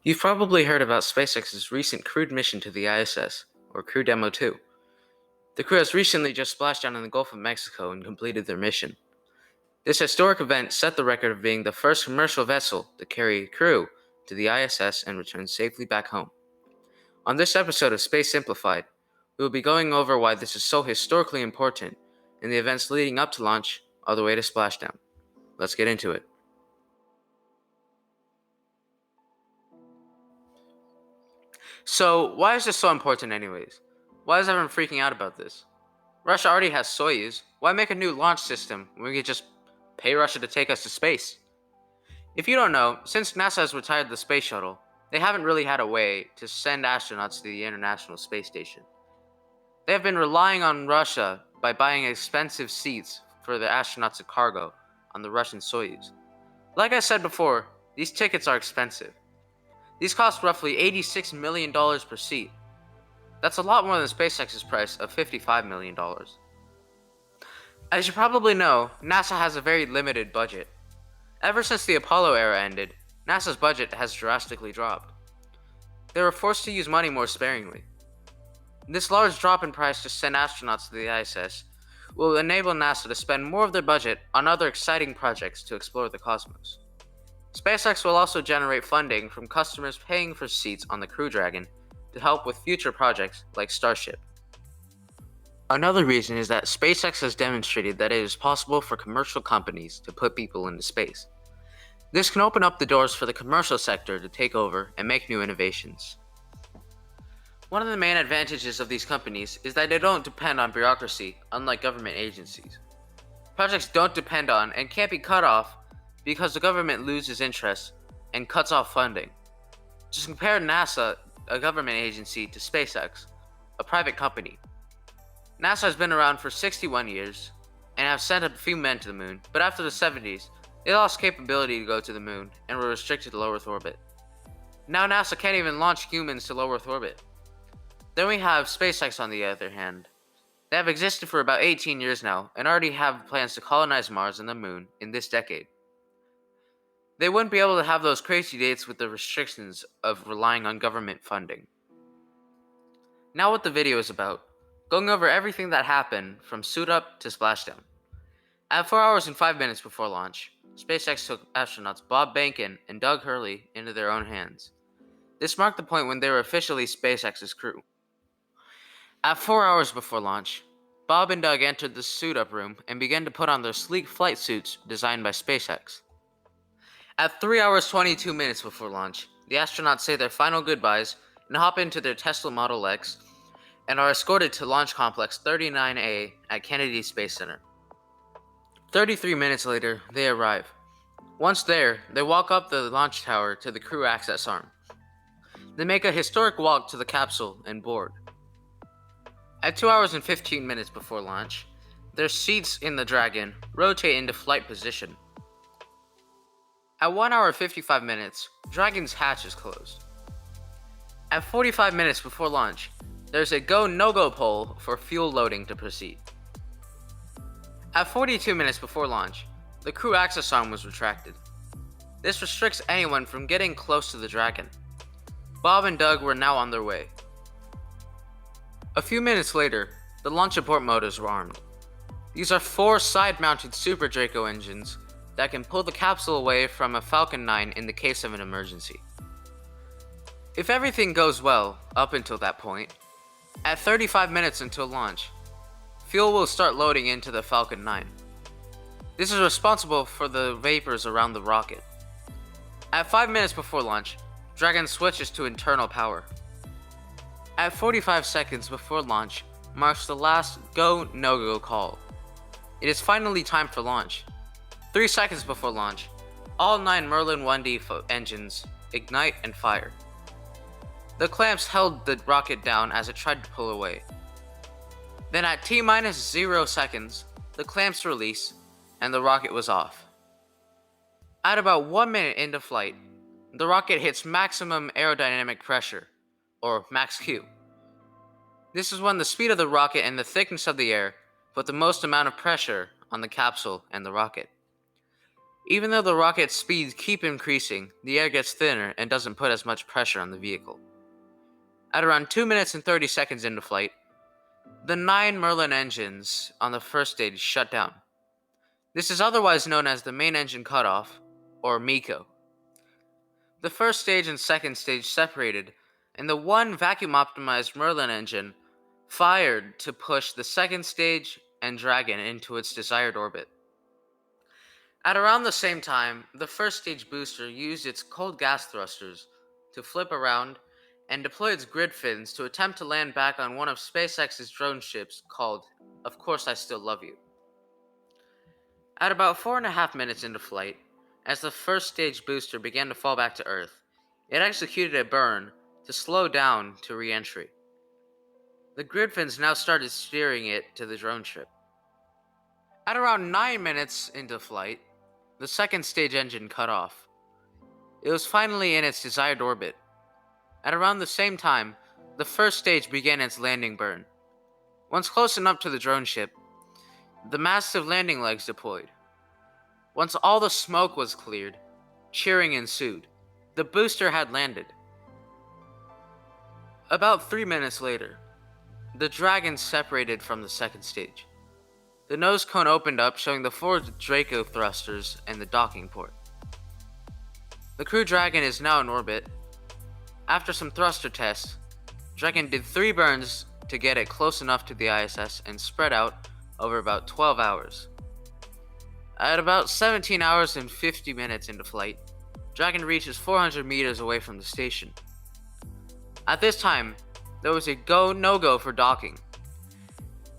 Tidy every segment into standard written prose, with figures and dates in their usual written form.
You've probably heard about SpaceX's recent crewed mission to the ISS, or Crew Demo 2. The crew has recently just splashed down in the Gulf of Mexico and completed their mission. This historic event set the record of being the first commercial vessel to carry a crew to the ISS and return safely back home. On this episode of Space Simplified, we will be going over why this is so historically important and the events leading up to launch all the way to splashdown. Let's get into it. So, why is this so important anyways? Why is everyone freaking out about this? Russia already has Soyuz. Why make a new launch system when we could just pay Russia to take us to space? If you don't know, since NASA has retired the space shuttle, they haven't really had a way to send astronauts to the International Space Station. They have been relying on Russia by buying expensive seats for the astronauts and cargo on the Russian Soyuz. Like I said before, these tickets are expensive. These cost roughly $86 million per seat. That's a lot more than SpaceX's price of $55 million. As you probably know, NASA has a very limited budget. Ever since the Apollo era ended, NASA's budget has drastically dropped. They were forced to use money more sparingly. This large drop in price to send astronauts to the ISS will enable NASA to spend more of their budget on other exciting projects to explore the cosmos. SpaceX will also generate funding from customers paying for seats on the Crew Dragon to help with future projects like Starship. Another reason is that SpaceX has demonstrated that it is possible for commercial companies to put people into space. This can open up the doors for the commercial sector to take over and make new innovations. One of the main advantages of these companies is that they don't depend on bureaucracy, unlike government agencies. Projects don't depend on and can't be cut off because the government loses interest and cuts off funding. Just compare NASA, a government agency, to SpaceX, a private company. NASA has been around for 61 years and have sent a few men to the moon, but after the 70s, they lost capability to go to the moon and were restricted to low Earth orbit. Now NASA can't even launch humans to low Earth orbit. Then we have SpaceX on the other hand. They have existed for about 18 years now and already have plans to colonize Mars and the moon in this decade. They wouldn't be able to have those crazy dates with the restrictions of relying on government funding. Now what the video is about, going over everything that happened from suit up to splashdown. At 4 hours and 5 minutes before launch, SpaceX took astronauts Bob Behnken and Doug Hurley into their own hands. This marked the point when they were officially SpaceX's crew. At 4 hours before launch, Bob and Doug entered the suit-up room and began to put on their sleek flight suits designed by SpaceX. At 3 hours 22 minutes before launch, the astronauts say their final goodbyes and hop into their Tesla Model X and are escorted to Launch Complex 39A at Kennedy Space Center. 33 minutes later, they arrive. Once there, they walk up the launch tower to the crew access arm. They make a historic walk to the capsule and board. At 2 hours and 15 minutes before launch, their seats in the Dragon rotate into flight position. At 1 hour 55 minutes, Dragon's hatch is closed. At 45 minutes before launch, there's a go-no-go poll for fuel loading to proceed. At 42 minutes before launch, the crew access arm was retracted. This restricts anyone from getting close to the Dragon. Bob and Doug were now on their way. A few minutes later, the launch abort motors were armed. These are 4 side-mounted Super Draco engines that can pull the capsule away from a Falcon 9 in the case of an emergency. If everything goes well up until that point, at 35 minutes until launch, fuel will start loading into the Falcon 9. This is responsible for the vapors around the rocket. At 5 minutes before launch, Dragon switches to internal power. At 45 seconds before launch marks the last go-no-go call. It is finally time for launch. 3 seconds before launch, all 9 Merlin 1D engines ignite and fire. The clamps held the rocket down as it tried to pull away. Then at T-0 seconds, the clamps release and the rocket was off. At about 1 minute into flight, the rocket hits maximum aerodynamic pressure, or max Q. This is when the speed of the rocket and the thickness of the air put the most amount of pressure on the capsule and the rocket. Even though the rocket's speeds keep increasing, the air gets thinner and doesn't put as much pressure on the vehicle. At around 2 minutes and 30 seconds into flight, the 9 Merlin engines on the first stage shut down. This is otherwise known as the main engine cutoff, or MECO. The first stage and second stage separated, and the one vacuum-optimized Merlin engine fired to push the second stage and Dragon into its desired orbit. At around the same time, the first stage booster used its cold gas thrusters to flip around and deploy its grid fins to attempt to land back on one of SpaceX's drone ships called Of Course I Still Love You. At about 4.5 minutes into flight, as the first stage booster began to fall back to Earth, it executed a burn to slow down to re-entry. The grid fins now started steering it to the drone ship. At around 9 minutes into flight, the second stage engine cut off. It was finally in its desired orbit. At around the same time, the first stage began its landing burn. Once close enough to the drone ship, the massive landing legs deployed. Once all the smoke was cleared, cheering ensued. The booster had landed. About 3 minutes later, the Dragon separated from the second stage. The nose cone opened up, showing the 4 Draco thrusters and the docking port. The Crew Dragon is now in orbit. After some thruster tests, Dragon did 3 burns to get it close enough to the ISS and spread out over about 12 hours. At about 17 hours and 50 minutes into flight, Dragon reaches 400 meters away from the station. At this time, there was a go-no-go for docking.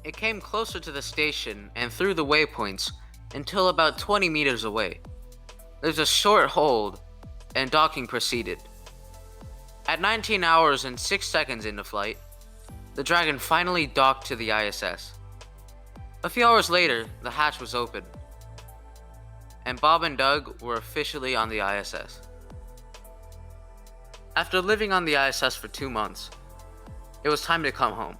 It came closer to the station and through the waypoints until about 20 meters away. There's a short hold, and docking proceeded. At 19 hours and 6 seconds into flight, the Dragon finally docked to the ISS. A few hours later, the hatch was open, and Bob and Doug were officially on the ISS. After living on the ISS for 2 months, it was time to come home.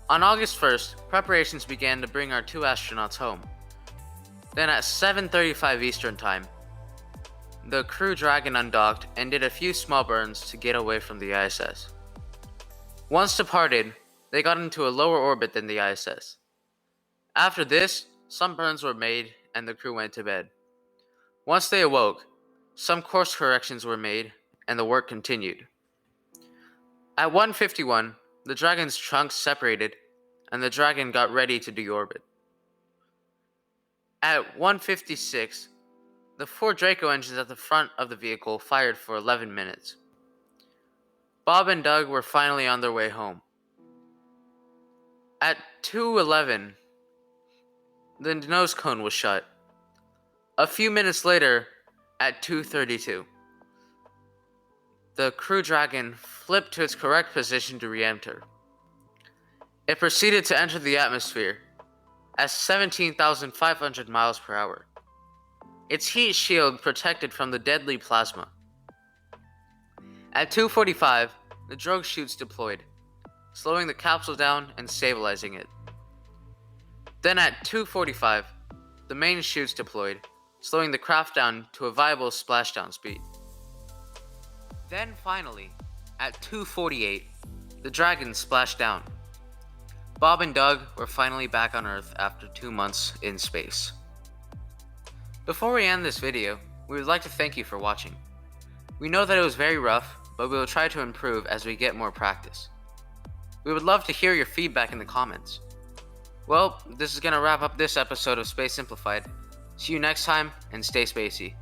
On August 1st, preparations began to bring our 2 astronauts home. Then at 7:35 Eastern Time, the Crew Dragon undocked and did a few small burns to get away from the ISS. Once departed, they got into a lower orbit than the ISS. After this, some burns were made and the crew went to bed. Once they awoke, some course corrections were made and the work continued. At 1:51, the Dragon's trunks separated and the Dragon got ready to deorbit. At 1:56, the 4 Draco engines at the front of the vehicle fired for 11 minutes. Bob and Doug were finally on their way home. At 2:11, the nose cone was shut. A few minutes later, at 2:32, the Crew Dragon flipped to its correct position to re-enter. It proceeded to enter the atmosphere at 17,500 miles per hour. Its heat shield protected from the deadly plasma. At 2:45, the drogue chutes deployed, slowing the capsule down and stabilizing it. Then at 2:45, the main chutes deployed, slowing the craft down to a viable splashdown speed. Then finally, at 2:48, the Dragon splashed down. Bob and Doug were finally back on Earth after 2 months in space. Before we end this video, we would like to thank you for watching. We know that it was very rough, but we will try to improve as we get more practice. We would love to hear your feedback in the comments. Well, this is going to wrap up this episode of Space Simplified. See you next time, and stay spacey.